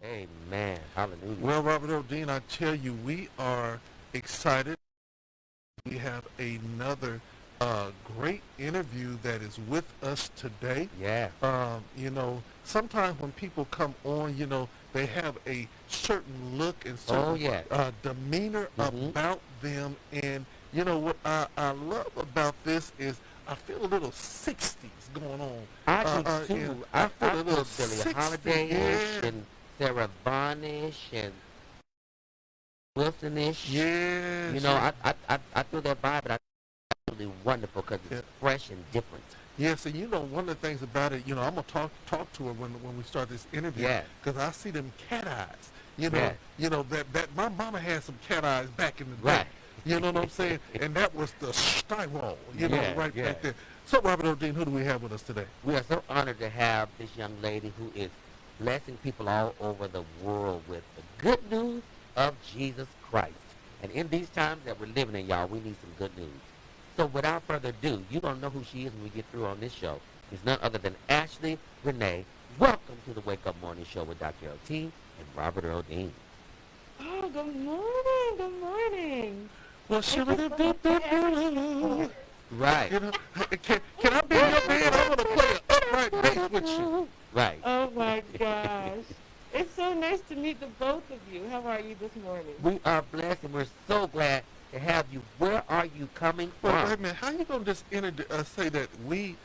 Amen. Hallelujah. Well, Robert Earl Dean, I tell you, we are excited. We have another great interview that is with us today. Yeah. Sometimes when people come on, they have a certain look and Oh, certain yeah. demeanor Mm-hmm. about them. And, what I love about this is I feel a little 60s going on. I do And too. I I feel a little feel Billie 60, Holiday-ish yeah, and Sarah Vaughan-ish and Wilson-ish. yes, I feel that vibe, but I absolutely wonderful because yeah. it's fresh and different. Yes, and one of the things about it, I'm gonna talk to her when we start this interview, Yes. because I see them cat eyes. Yes. That my mama had some cat eyes back in the day. Right. You know what I'm saying? And that was the styrol, Yes, right yes. there. So Robert O'Dean, who do we have with us today? We are so honored to have this young lady who is blessing people all over the world with the good news of Jesus Christ. And in these times that we're living in, y'all, we need some good news. So without further ado, you're going to know who she is when we get through on this show. It's none other than Ashle Renee. Welcome to the Wake Up Morning Show with Dr. LT and Robert Earl Dean. Oh, good morning. Good morning. Well, Right. can I be your man? I want to play an upright bass with you. Right. Oh, my gosh. It's so nice to meet the both of you. How are you this morning? We are blessed and we're so glad to have you. Where are you coming Well, from? wait a minute. How you gonna just say that we,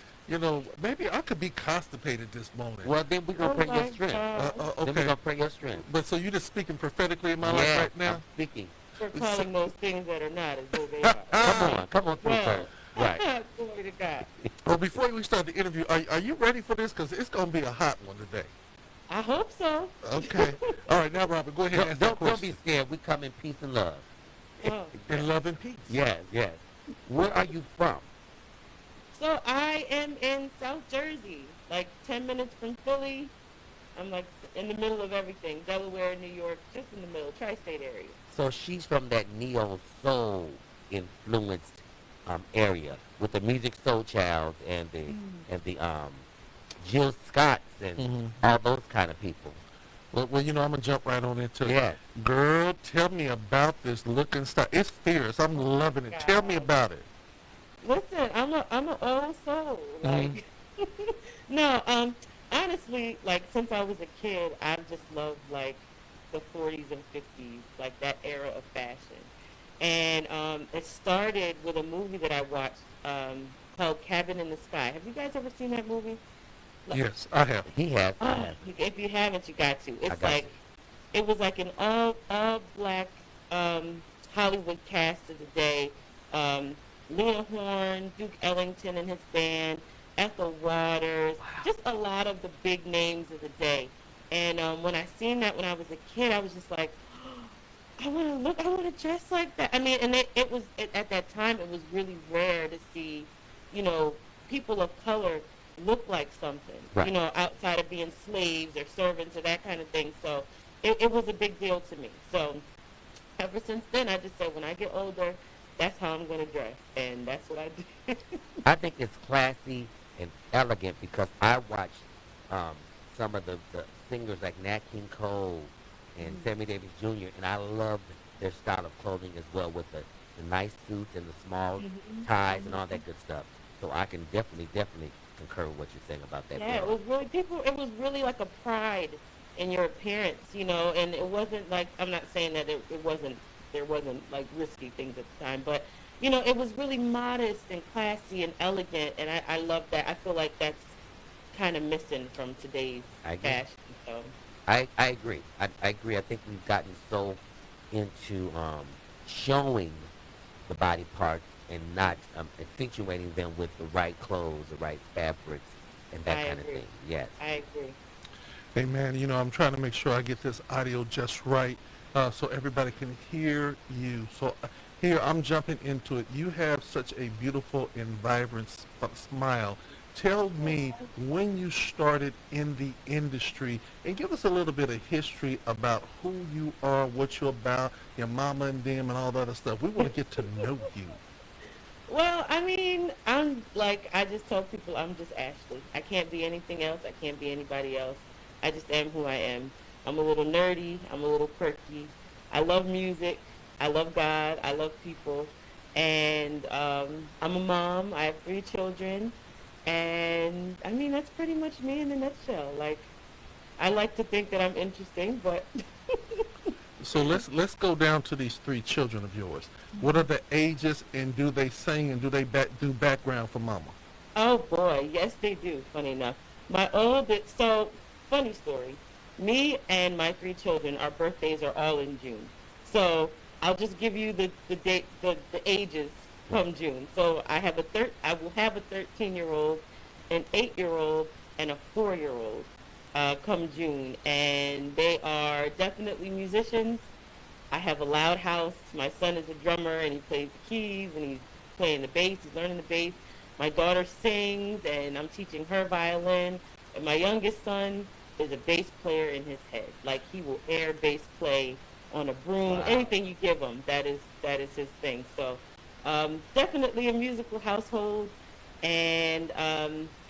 maybe I could be constipated this morning. Well, then we're going to Oh, pray your my strength. God. Then we're Okay. going to pray your strength. But so you just speaking prophetically in my life Yes, right now? I'm speaking. For calling those things that are not as though they are. Come on through, Well, sir. Right. glory to God. Well, before we start the interview, are you ready for this? Because it's going to be a hot one today. I hope so. Okay. All right, now, Robert, go ahead and ask that Don't question. be scared. We come in peace and love. Oh. In love and peace. Yes, yes. Where are you from? So I am in South Jersey, like 10 minutes from Philly. I'm like in the middle of everything. Delaware, New York, just in the middle, tri-state area. So she's from that neo soul influenced area with the Music Soul Child and the Jill Scotts and all those kind of people. Well, I'm going to jump right on into it. Yes. Girl, tell me about this look and style. It's fierce. I'm loving it. Tell me about it. Listen, I'm an old soul. Like, no, honestly, like since I was a kid, I've just loved like the 40s and 50s, like that era of fashion. And it started with a movie that I watched called Cabin in the Sky. Have you guys ever seen that movie? Yes, I have. He has. If you haven't, you got to. It's got like it was like an all black Hollywood cast of the day. Leah Horne, Duke Ellington and his band, Ethel Waters, just a lot of the big names of the day. And when I seen that when I was a kid, I was just like, I want to dress like that. I mean, and it was at that time it was really rare to see, people of color look like something, Right. Outside of being slaves or servants or that kind of thing. So it was a big deal to me. So ever since then, I just said when I get older, that's how I'm going to dress, and that's what I do. I think it's classy and elegant because I watched some of the singers like Nat King Cole and Sammy Davis Jr., and I loved their style of clothing as well with the nice suits and the small ties and all that good stuff. So I can definitely concur with what you're saying about that. Yeah, it was really it was really like a pride in your appearance, and it wasn't like, I'm not saying that there wasn't like risky things at the time, but it was really modest and classy and elegant, and I love that. I feel like that's kind of missing from today's fashion. So. I agree. I agree. I think we've gotten so into showing the body parts and not accentuating them with the right clothes, the right fabrics, and that kind of thing. Yes. I agree. Hey, man, I'm trying to make sure I get this audio just right so everybody can hear you. So here, I'm jumping into it. You have such a beautiful and vibrant smile. Tell me when you started in the industry and give us a little bit of history about who you are, what you're about, your mama and them and all that other stuff. We want to get to know you. Well, I mean, I just tell people I'm just Ashley. I can't be anything else. I can't be anybody else. I just am who I am. I'm a little nerdy. I'm a little quirky. I love music. I love God. I love people. And I'm a mom. I have 3 children. And I mean, that's pretty much me in a nutshell. Like, I like to think that I'm interesting, but So let's go down to these 3 children of yours. What are the ages, and do they sing, and do they do background for mama? oh boy, yes they do. Funny enough, my oldest. So funny story. Me and my 3 children, our birthdays are all in June. So I'll just give you the date, the ages Right. from June. So I will have a 13-year-old, an 8-year-old, and a 4-year-old come June, and they are definitely musicians. I have a loud house. My son is a drummer, and he plays the keys, and he's playing the bass. He's learning the bass. My daughter sings, and I'm teaching her violin. And my youngest son is a bass player in his head. Like, he will air bass play on a broom. Wow. Anything you give him, that is his thing. So definitely a musical household, and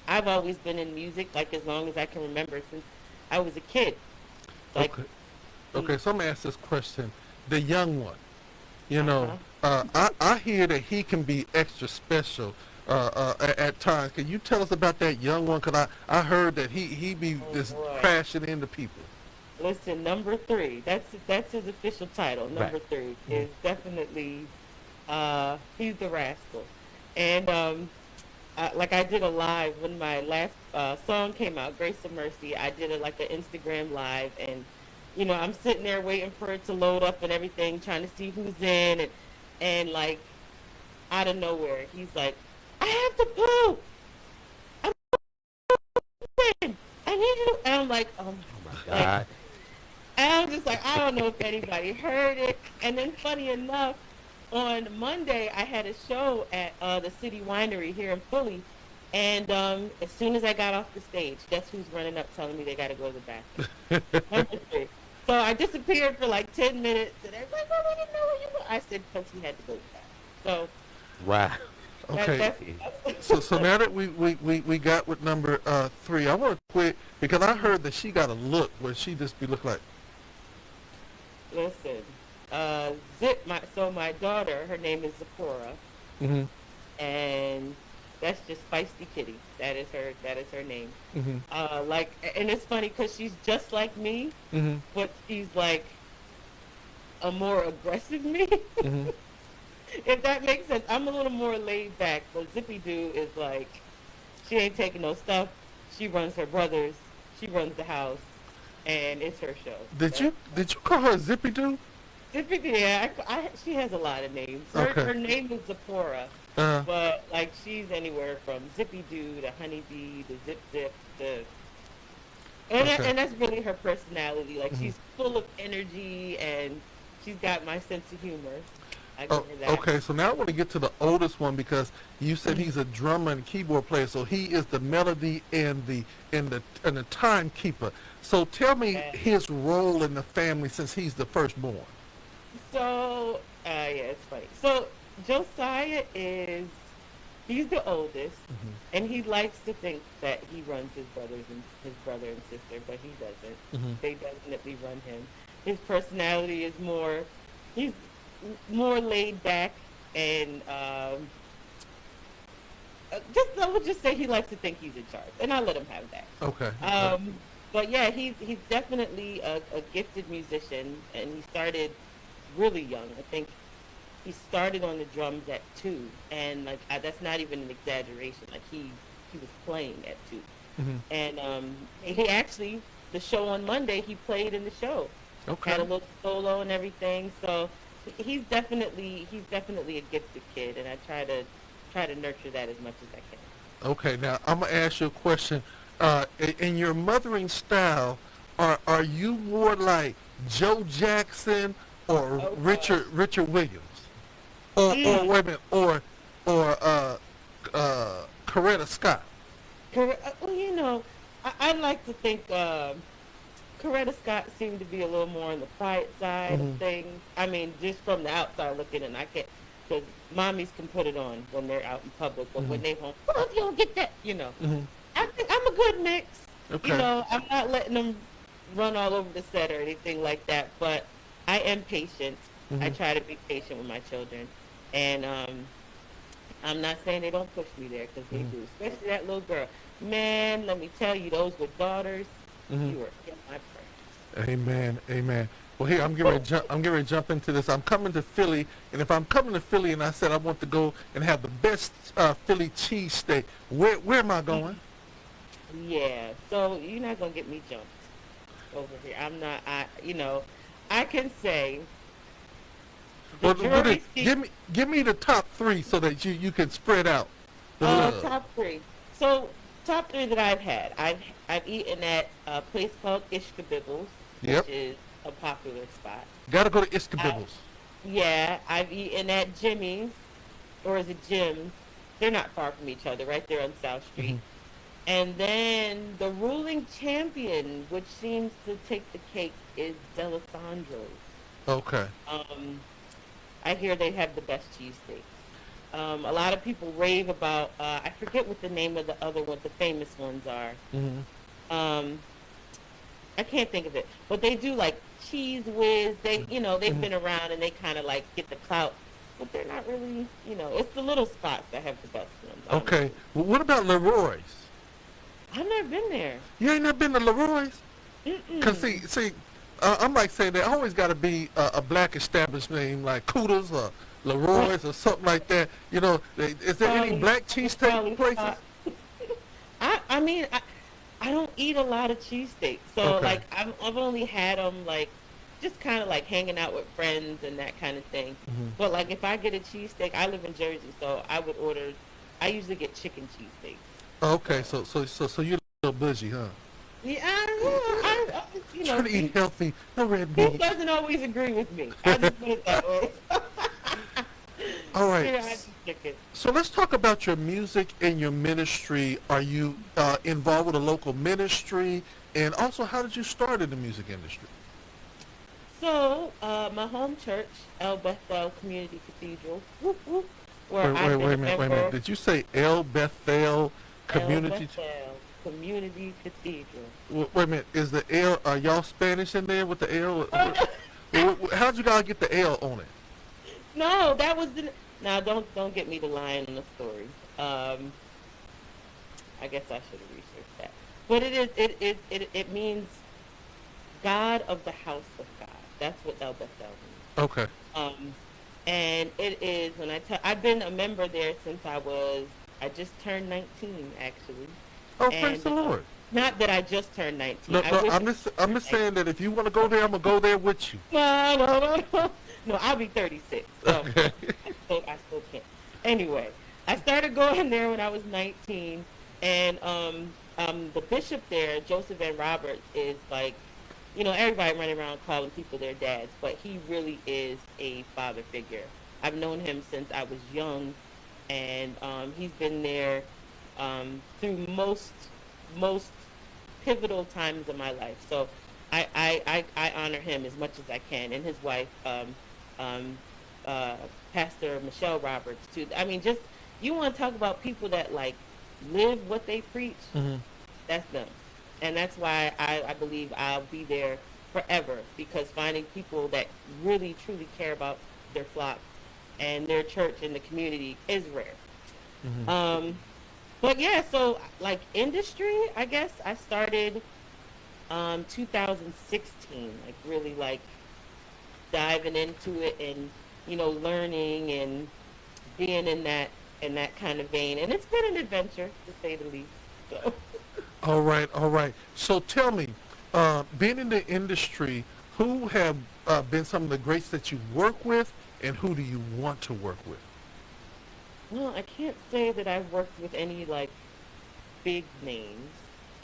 I've always been in music, like, as long as I can remember, since I was a kid. Like, Okay. Okay, so I'm gonna ask this question. The young one, uh-huh. I hear that he can be extra special at times. Can you tell us about that young one? Cause I heard that he be Oh just boy. crashing into people. Listen, number 3. That's his official title. Number Right. 3 is definitely he's the rascal, and like, I did a live when my last song came out, Grace of Mercy. I did like an Instagram live, and I'm sitting there waiting for it to load up and everything, trying to see who's in, and like, out of nowhere, he's like, "I have to poop. I'm pooping. I need you." And I'm like, Oh my like, God. and I'm just like, I don't know if anybody heard it. And then, funny enough, on Monday, I had a show at the City Winery here in Philly. And as soon as I got off the stage, guess who's running up telling me they got to go to the bathroom? Number 3. So I disappeared for like 10 minutes, and they're like, "Oh, we didn't know where you were." I said, because he had to go to the bathroom. Wow. So Okay. So now that we got with number 3, I want to quit because I heard that she got a look where she just be look like. Listen, my daughter, her name is Zipporah, Mhm. and that's just Feisty Kitty. That is her name. Mhm. Like, and it's funny because she's just like me, Mhm. but she's like a more aggressive me. Mhm. If that makes sense. I'm a little more laid back, but Zippy Doo is like, she ain't taking no stuff. She runs her brothers. She runs the house, and it's her show. Did you call her Zippy Doo? Zippy Doo? Yeah, she has a lot of names. Okay. Her name is Zipporah, Uh. but like, she's anywhere from Zippy Doo to Honeybee to Zip Zip to. Okay. And that's really her personality. Like, Mhm. she's full of energy, and she's got my sense of humor. I Oh, give her that. okay, so now I want to get to the oldest one because you said he's a drummer and keyboard player, so he is the melody and the timekeeper. So tell me Yeah. his role in the family since he's the firstborn. So, yeah, it's funny. So, Josiah he's the oldest, Mhm. and he likes to think that he runs his brother and sister, but he doesn't. Mhm. They definitely run him. His personality is he's more laid back, and I would just say he likes to think he's in charge, and I let him have that. Okay. But yeah, he's definitely a gifted musician, and he started really young. I think he started on the drums at 2, and like, that's not even an exaggeration. Like, he was playing at 2, Mhm. and he actually, the show on Monday, he played in the show, had a Okay. little solo and everything. So he's definitely a gifted kid, and I try to nurture that as much as I can. Okay. Now I'm gonna ask you a question. In your mothering style, are you more like Joe Jackson or Oh, Richard Williams, or wait a minute, or Coretta Scott? Well, I like to think Coretta Scott seemed to be a little more on the quiet side of Mhm. things. I mean, just from the outside looking in, I can't, because mommies can put it on when they're out in public, but when Mhm. they home, well, if you don't get that, Mhm. I think I'm a good mix. Okay. I'm not letting them run all over the set or anything like that, but I am patient. I Mhm. try to be patient with my children, and I'm not saying they don't push me there because they Mhm. do, especially that little girl. Man, let me tell you, those with daughters, Mhm. you are in my prayers. Amen. Amen. Well, here I'm getting ready to jump into this. I'm coming to Philly, and if I'm coming to Philly and I said I want to go and have the best Philly cheesesteak, where am I going? Yeah, so you're not gonna get me jumped over here. I'm not. I can say the Well, jury seat. give me the top three so that you can spread out the love. Top three. So top three that I've had. I've eaten at a place called Ishkabibbles, which Yep. is a popular spot. Got to go to I, Iskabibbles. yeah, I've eaten at Jimmy's, or is it Jim's? They're not far from each other, right there on South Hmm. Street. And then the ruling champion, which seems to take the cake, is Delisandro's. Okay. Um, I hear they have the best cheesesteaks. A lot of people rave about. I forget what the name of the other one, the famous ones are. Hmm. Um, I can't think of it, but they do like Cheese Whiz. They've Hmm. been around and they kind of like get the clout, but they're not really. It's the little spots that have the best ones, Okay. honestly. Well, what about Leroy's? I've never been there. You ain't never been to Leroy's? Cause Mm-mm. I'm like saying there always got to be a black established name like Cooters or Leroy's or something like that. Is there any Probably, black it's cheesesteak probably places? hot. I mean, I don't eat a lot of cheesesteaks, so Okay. like I've only had them like just kind of like hanging out with friends and that kind of thing. Hmm. But like if I get a cheesesteak, I live in Jersey, so I would order. I usually get chicken cheesesteaks. Okay. So So you're a little bougie, huh? yeah, I Trying to eat healthy, no red beef meat. doesn't always agree with me. I just put it that way. All right. Yeah, I just chicken. So let's talk about your music and your ministry. Are you involved with a local ministry? And also, how did you start in the music industry? So, my home church, El Bethel Community Cathedral, whoop, whoop, where Wait, I've wait, been wait a a minute, wait a minute. member. Did you say El Bethel El Community? Bethel Community Cathedral. Wait a minute. Is the L? Are y'all Spanish in there with the L? Oh, How'd you guys get the L on it? no, that was the. Now, don't get me to lying on the story. I guess I should have researched that. But it means God of the house of God. That's what El Bethel means. Okay. Um, and it is when I've been a member there since I just turned 19 actually, Oh, praise and the Lord. not that I just turned 19. No, I no, wish I'm just saying that if you want to go there, I'm gonna go there with you. no, I'll be 36. So Okay. I still can't. Anyway, I started going there when I was 19, and the bishop there, Joseph N. Roberts, is like, everybody running around calling people their dads, but he really is a father figure. I've known him since I was young, and he's been there through most pivotal times of my life. So I honor him as much as I can, and his wife, um, uh, Pastor Michelle Roberts too. I mean, just you want to talk about people that like live what they preach. Hmm. That's them, and that's why I believe I'll be there forever, because finding people that really truly care about their flock and their church and the community is rare. Hmm. Um, but yeah, so like industry, I guess I started 2016, like really like diving into it and learning and being in that kind of vein, and it's been an adventure to say the least. So All right, all right. So tell me, being in the industry, who have been some of the greats that you work with, and who do you want to work with? well, I can't say that I've worked with any like big names.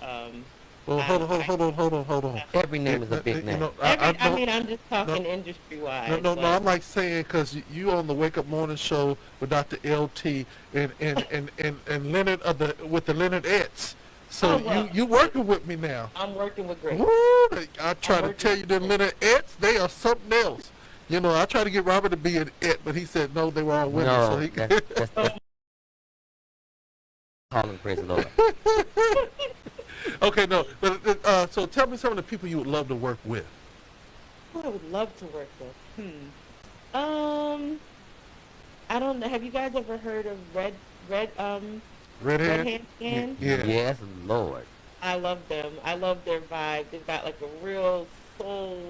Um, Well, I, hold on. Every name is a big You name. know, I I don't. mean, I'm just No, talking industry no, wise, no, no. but I'm like saying because you on the Wake Up Morning Show with Dr. LT and Leonard with the Leonard Ets. So oh well, you working with me now. I'm working with Woo! great. I I'm try to working tell you with them great. Leonard Ets, they are something else. I try to get Robert to be an Et, but he said no, they were all women. So No, he. that's calling praise the Lord. Okay, no. But so tell me some of the people you would love to work with. Who I would love to work with. Um, I don't know. Have you guys ever heard of Red Redhead? Hand Scan? Yeah. Yes, Lord. I love them. I love their vibe. They've got like a real soul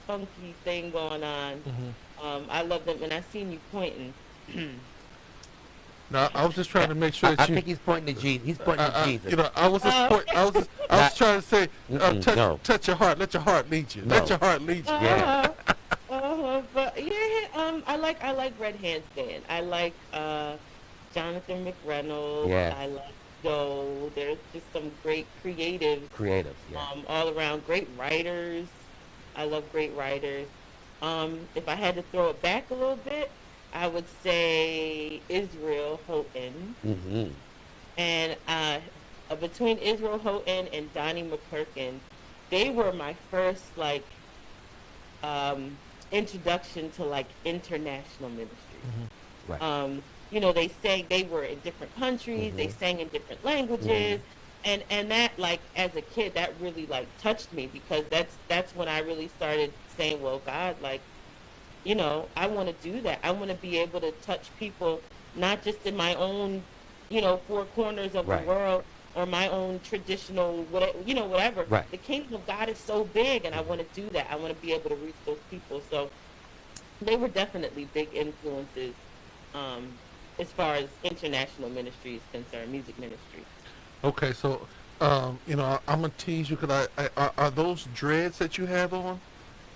funky thing going on. I love them, and I seen you pointing. No, I was just trying to make sure I that you. think he's pointing to Jesus. He's pointing to Jesus. You know, I was just I was trying to say, no. touch your heart. Let your heart lead you. No. Let your heart lead you. Yeah. But yeah, I like Red Handstand. I like Jonathan McReynolds. Yes. I like Joe. There's just some great creatives. Creatives, yeah. All around. Great writers. I love great writers. If I had to throw it back a little bit, I would say Israel Houghton. Mm-hmm. And between Israel Houghton and Donnie McClurkin, they were my first introduction to like international ministry. Right. You know, they were in different countries, they sang in different languages, and that, like, as a kid, that really like touched me, because that's when I really started saying, well, God, like, you know, I want to do that. I want to be able to touch people, not just in my own, you know, four corners of Right. the world, or my own traditional, whatever. Right. The kingdom of God is so big, and I want to do that. I want to be able to reach those people. So they were definitely big influences as far as international ministry is concerned, music ministry. Okay, so you know, I'm gonna tease you because are those dreads that you have on?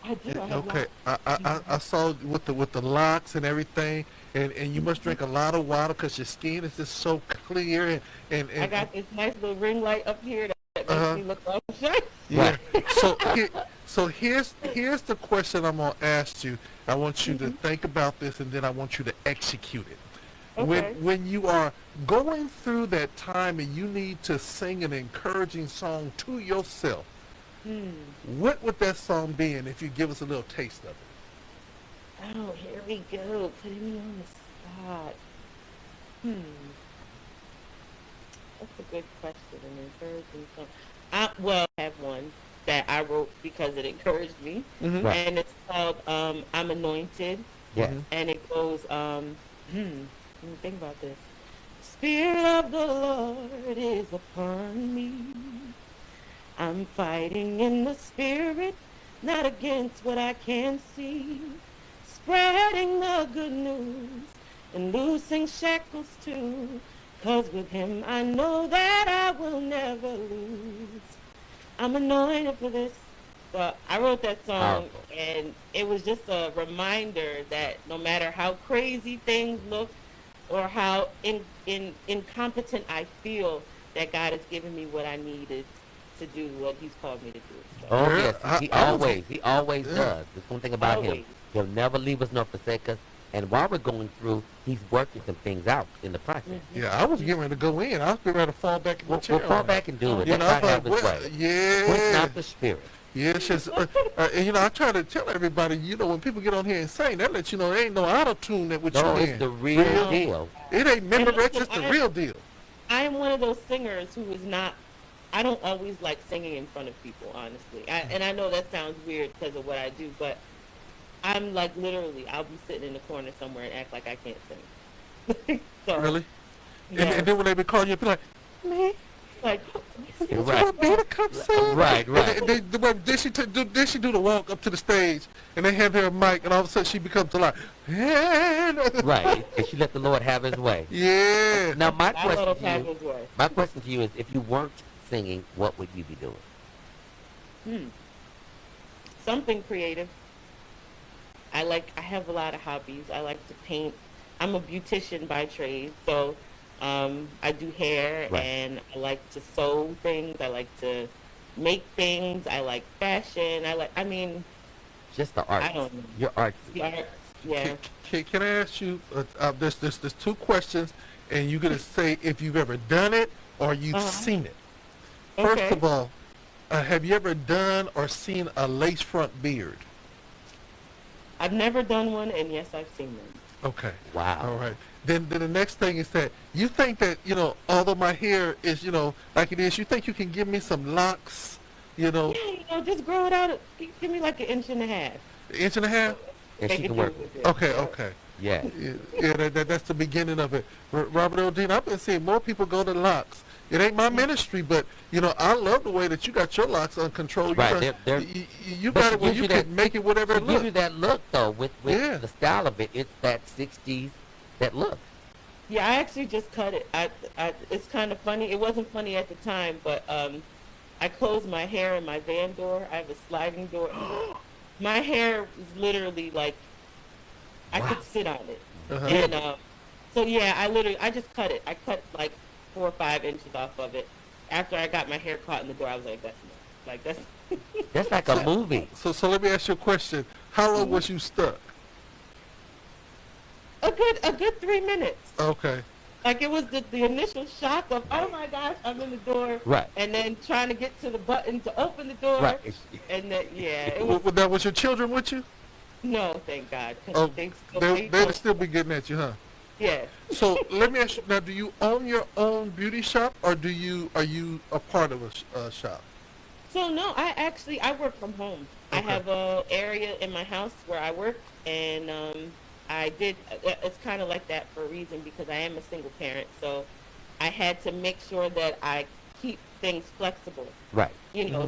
I do. I have Okay, lots. I saw with the locks and everything, and you must drink a lot of water because your skin is just so clear and I got this nice little ring light up here that makes me look all shiny. yeah. So here's the question I'm gonna ask you. I want you to think about this, and then I want you to execute it. Okay. When you are going through that time and you need to sing an encouraging song to yourself, what would that song be? And if you give us a little taste of it. Oh, here we go. Putting me on the spot. That's a good question. An encouraging song. Well, I have one that I wrote because it encouraged me, Right. and it's called "I'm Anointed," Yes. and it goes, let me think about this. Spirit of the Lord is upon me. I'm fighting in the spirit, not against what I can see. Spreading the good news and loosing shackles too. 'Cause with him I know that I will never lose. I'm anointed for this. But I wrote that song, Powerful. and it was just a reminder that no matter how crazy things look or how incompetent I feel, that God has given me what I needed to do what he's called me to do. So, Oh, Yeah, yes. He always Yeah. does. There's one thing about him. Always. He'll never leave us nor forsake us. And while we're going through, he's working some things out in the process. Yeah, I was getting ready to go in. I was getting ready to fall back in the We'll chair. fall on back and do it. You Let know, God I have was his like, way. well, Quench yeah. not the spirit. Yeah, it's just, and, you know, I try to tell everybody, you know, when people get on here and sing, that lets you know there ain't no auto-tune that with No, you it's in. the real deal. It ain't Memorex, listen, it's the real deal. I am one of those singers who is not, I don't always like singing in front of people, honestly. And I know that sounds weird because of what I do, but I'm like, literally, I'll be sitting in the corner somewhere and act like I can't sing. So, Really? yeah. And then when they be calling you, be like, man, Like, you Right. want me to come sing? Right, right. Then she do the walk up to the stage, and they hand her a mic, and all of a sudden she becomes a lot. Right. And she let the Lord have his way. Yeah. Now, my I let question him to have you, his way. my question to you is, if you weren't singing, what would you be doing? Something creative. I have a lot of hobbies. I like to paint. I'm a beautician by trade, so I do hair, Right. and I like to sew things. I like to make things. I like fashion. Just the art. I don't know. Your art. The art. Yeah. Can I ask you? There's two questions, and you're gonna say if you've ever done it or you've seen it. First Okay. of all, have you ever done or seen a lace front beard? I've never done one, and yes, I've seen them. Okay. Wow. All right. Then the next thing is that you think that, although my hair is, like it is, you think you can give me some locks, you know, Yeah, just grow it out. Give me like an inch and a half. an inch and a half? And Make she it can do work with with it. it. Okay, Yeah. okay. Yes. Yeah, that's the beginning of it. Robert Earl Dean, I've been seeing more people go to locks. It ain't my ministry, but, I love the way that you got your locks on control. Right. They're You but got she it where gives you you that can make it whatever she it gives you looks. that look though with Yeah. the style of it. It's that 60s that look. Yeah, I actually just cut it. It's kind of funny. It wasn't funny at the time, but I closed my hair in my van door. I have a sliding door. My hair was literally like I Wow. could sit on it, Uh-huh. and so yeah, I just cut it. I cut like 4 or 5 inches off of it. After I got my hair caught in the door, I was like, that's enough. Like that's That's like a movie. So let me ask you a question. How long was you stuck? a good 3 minutes. Okay. Like it was the initial shock of, oh my gosh, I'm in the door, Right. and then trying to get to the button to open the door, Right. and then yeah, it was Now, was your children with you? no, thank God, 'cause Oh, they they'd don't- still be getting at you, huh? yeah. So let me ask you now: do you own your own beauty shop, or are you a part of a shop? So no, I work from home. I Okay. have a area in my house where I work, and I did. It's kind of like that for a reason because I am a single parent, so I had to make sure that I keep things flexible. Right.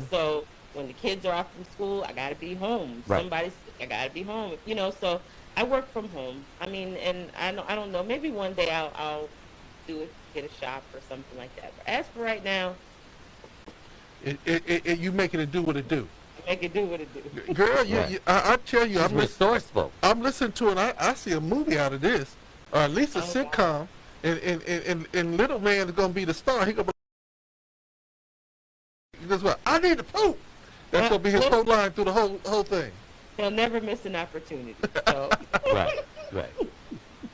So when the kids are off from school, I gotta be home. Right. Somebody's, I gotta be home. So I work from home. I mean, and I don't know. Maybe one day I'll do it, get a shop or something like that. But as for right now, You making it do what it do, make it do what it do. girl. Right. I tell you, She's resourceful. I'm listening to it. I see a movie out of this, or at least a Oh, sitcom, and little man is gonna be the star. He gonna be, guess what? I need to poop. That's gonna be his whole line through the whole thing. He'll never miss an opportunity. So Right. Right.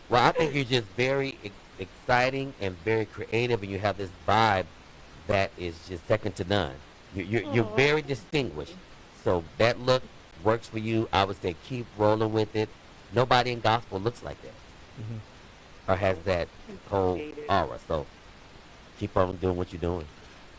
Well, I think you're just very exciting and very creative, and you have this vibe that is just second to none. You're Aw. very distinguished. So that look works for you. I would say keep rolling with it. Nobody in gospel looks like that or has that whole Appreciate it. aura. So keep on doing what you're doing.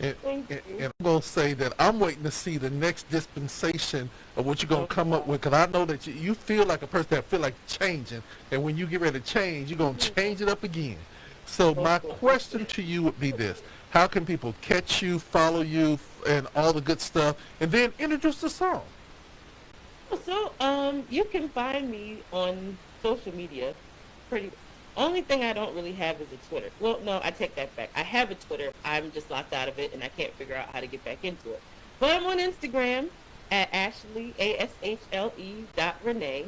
And, Thank and, you. and I'm going to say that I'm waiting to see the next dispensation of what you're going to come up with, because I know that you feel like a person that feel like changing, and when you get ready to change, you're going to change it up again. So my question to you would be this: how can people catch you, follow you, and all the good stuff, and then introduce the song? So you can find me on social media. Only thing I don't really have is a Twitter. Well, no, I take that back. I have a Twitter. I'm just locked out of it, and I can't figure out how to get back into it. But I'm on Instagram at Ashle, ASHLE.Renee.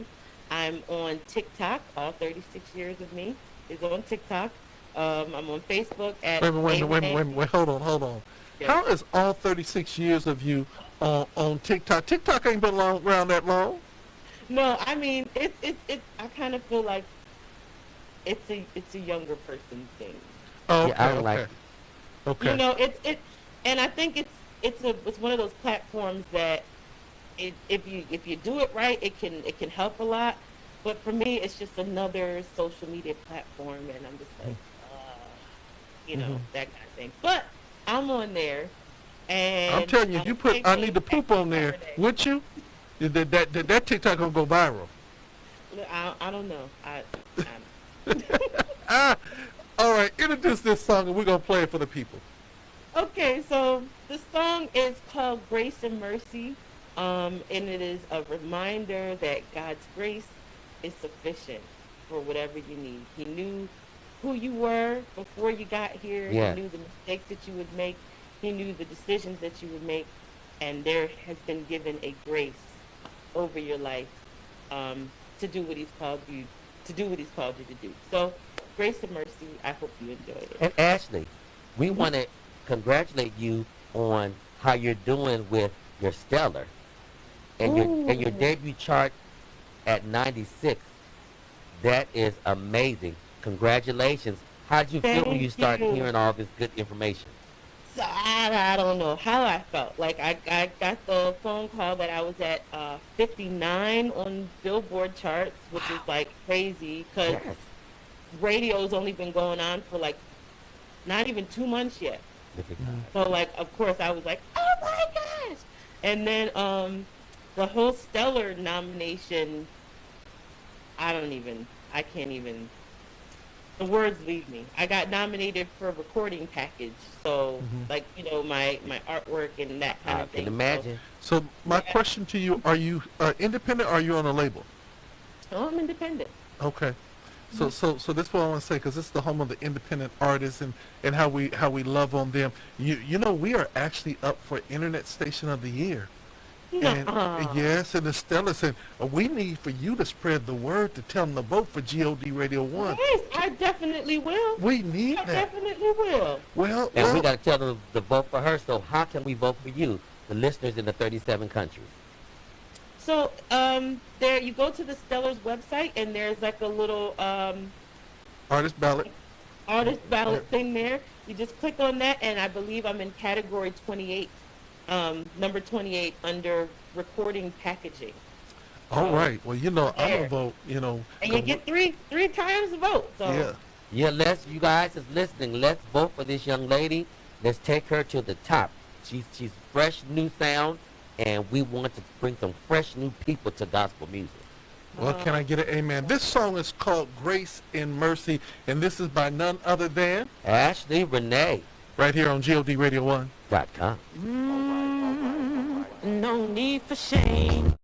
I'm on TikTok. All 36 years of me is on TikTok. I'm on Facebook at Wait a minute. Hold on. Yeah. How is all 36 years of you on TikTok? TikTok ain't been around that long. No, I mean it's I kind of feel like it's a younger person thing. Oh, Yeah, I okay, don't like okay. it. Okay. It's and I think it's one of those platforms that if you do it right, it can help a lot. But for me, it's just another social media platform, and I'm just like, that kind of thing. But I'm on there, and I'm telling you, if you put "I need to poop" on there, would you? That TikTok gonna go viral. I don't know. All right, introduce this song and we're gonna play it for the people. Okay, so the song is called Grace and Mercy, and it is a reminder that God's grace is sufficient for whatever you need. He knew who you were before you got here. Yeah. He knew the mistakes that you would make. He knew the decisions that you would make, and there has been given a grace over your life to do what He's called you to do. So, Grace and Mercy. I hope you enjoy it. And Ashley, we want to congratulate you on how you're doing with your Stellar and your debut chart at 96. That is amazing. Congratulations. How did you feel when you Thank started you. hearing all this good information? So I don't know how I felt. Like I got the phone call that I was at 59 on Billboard charts, which is like crazy because Yes. radio's only been going on for like not even 2 months yet. Look at God. So like, of course, I was like, oh my gosh! And then the whole Stellar nomination, I can't even. The words leave me. I got nominated for a recording package, so like my artwork and that kind I of thing. can imagine. So my question to you, are you independent or are you on a label? So I'm independent. Okay. So this is what I want to say, because this is the home of the independent artists and how we love on them. You know, we are actually up for Internet Station of the Year. And yes, and the Stellars, and we need for you to spread the word to tell them to vote for God Radio 1. Yes, I definitely will. We need I that. definitely will. Well, And we got to tell them to vote for her. So how can we vote for you, the listeners in the 37 countries? So there you go to the Stellar's website, and there's like a little artist ballot. artist ballot thing there. You just click on that, and I believe I'm in category 28, number 28 under recording packaging. All right. Well, I'm gonna vote. And you get three times the vote. So Yeah. Yeah, you guys is listening. Let's vote for this young lady. Let's take her to the top. She's fresh new sound, and we want to bring some fresh new people to gospel music. Well, can I get an amen? This song is called Grace and Mercy, and this is by none other than Ashle Renee. right here on God Radio 1. .com. no need for shame.